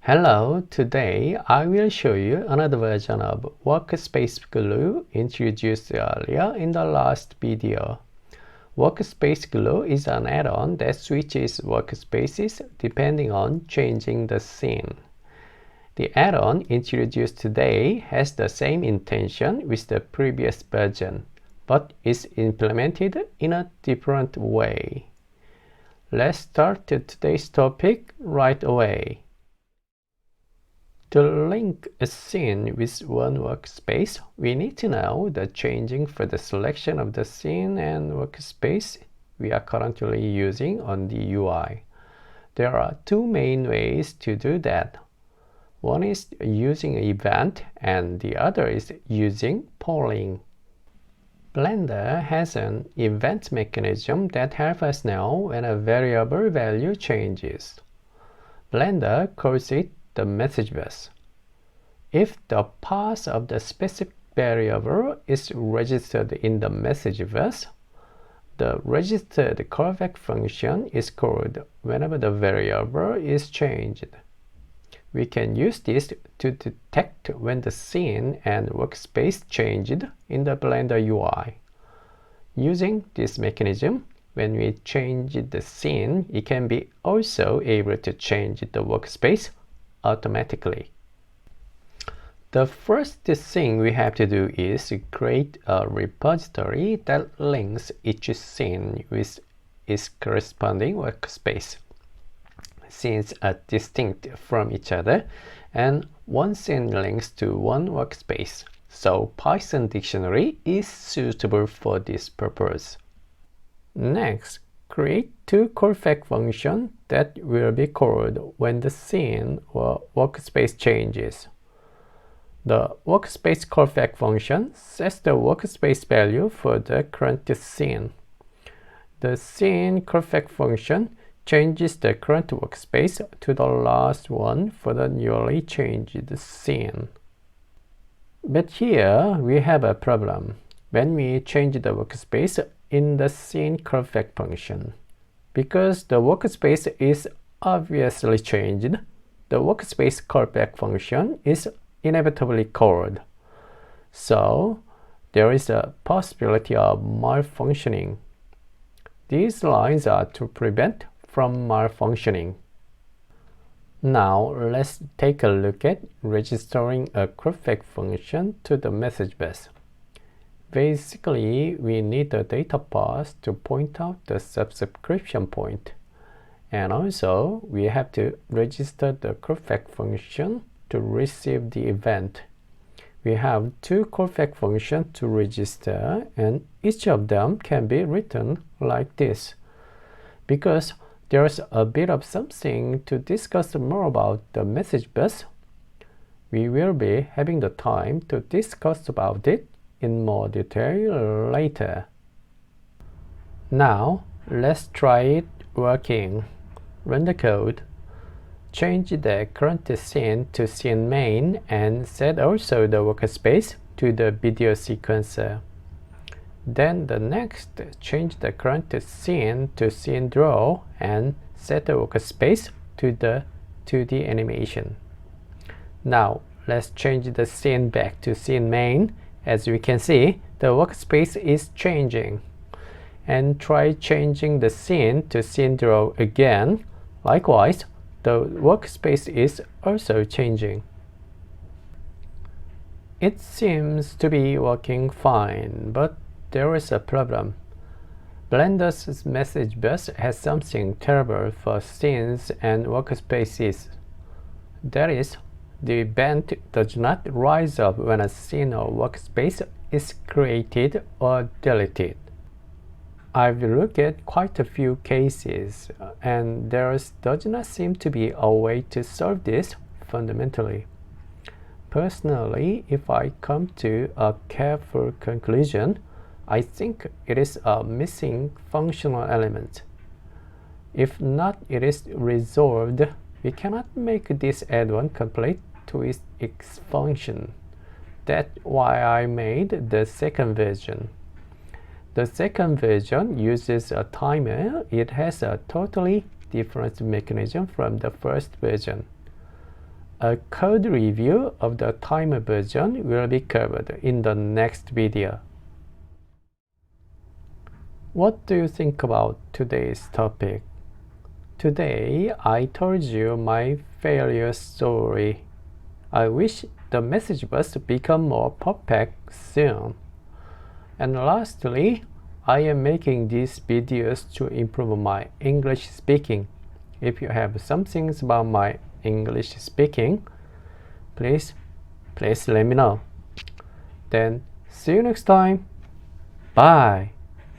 Hello, today I will show you another version of Workspace Glue introduced earlier in the last video. Workspace Glue is an add-on that switches workspaces depending on changing the scene. The add-on introduced today has the same intention with the previous version, but is implemented in a different way. Let's start today's topic right away. To link a scene with one workspace, we need to know the changing for the selection of the scene and workspace we are currently using on the UI. There are two main ways to do that. One is using an event and the other is using polling. Blender has an event mechanism that helps us know when a variable value changes. Blender calls it the message bus. If the path of the specific variable is registered in the message bus, the registered callback function is called whenever the variable is changed. We can use this to detect when the scene and workspace changed in the Blender UI. Using this mechanism, when we change the scene, it can be also able to change the workspace automatically. The first thing we have to do is to create a repository that links each scene with its corresponding workspace. Scenes are distinct from each other, and one scene links to one workspace, so Python dictionary is suitable for this purpose. Next, create two callback functions that will be called when the scene or workspace changes. The workspace callback function sets the workspace value for the current scene. The scene callback function changes the current workspace to the last one for the newly changed scene. But here we have a problem when we change the workspace in the scene callback function. Because the workspace is obviously changed, the workspace callback function is inevitably called. So there is a possibility of malfunctioning. These lines are to prevent from malfunctioning. Now let's take a look at registering a callback function to the message bus. Basically, we need a data path to point out the subscription point. And also, we have to register the callback function to receive the event. We have two callback functions to register, and each of them can be written like this. Because there's a bit of something to discuss more about the message bus, we will be having the time to discuss about it in more detail later. Now, let's try it working. Run the code. Change the current scene to scene main and set also the workspace to the video sequencer. Then the next, change the current scene to scene draw and set the workspace to the 2D animation. Now let's change the scene back to scene main. As we can see, the workspace is changing. And try changing the scene to scene draw again. Likewise, the workspace is also changing. It seems to be working fine, but there is a problem. Blender's message bus has something terrible for scenes and workspaces. That is, the event does not rise up when a scene or workspace is created or deleted. I've looked at quite a few cases, and there does not seem to be a way to solve this fundamentally. Personally, if I come to a careful conclusion, I think it is a missing functional element. If not, it is resolved. We cannot make this add-on complete to its function. That's why I made the second version. The second version uses a timer. It has a totally different mechanism from the first version. A code review of the timer version will be covered in the next video. What do you think about today's topic? Today, I told you my failure story. I wish the message bus become more perfect soon. And lastly, I am making these videos to improve my English speaking. If you have some things about my English speaking, please let me know. Then see you next time. Bye.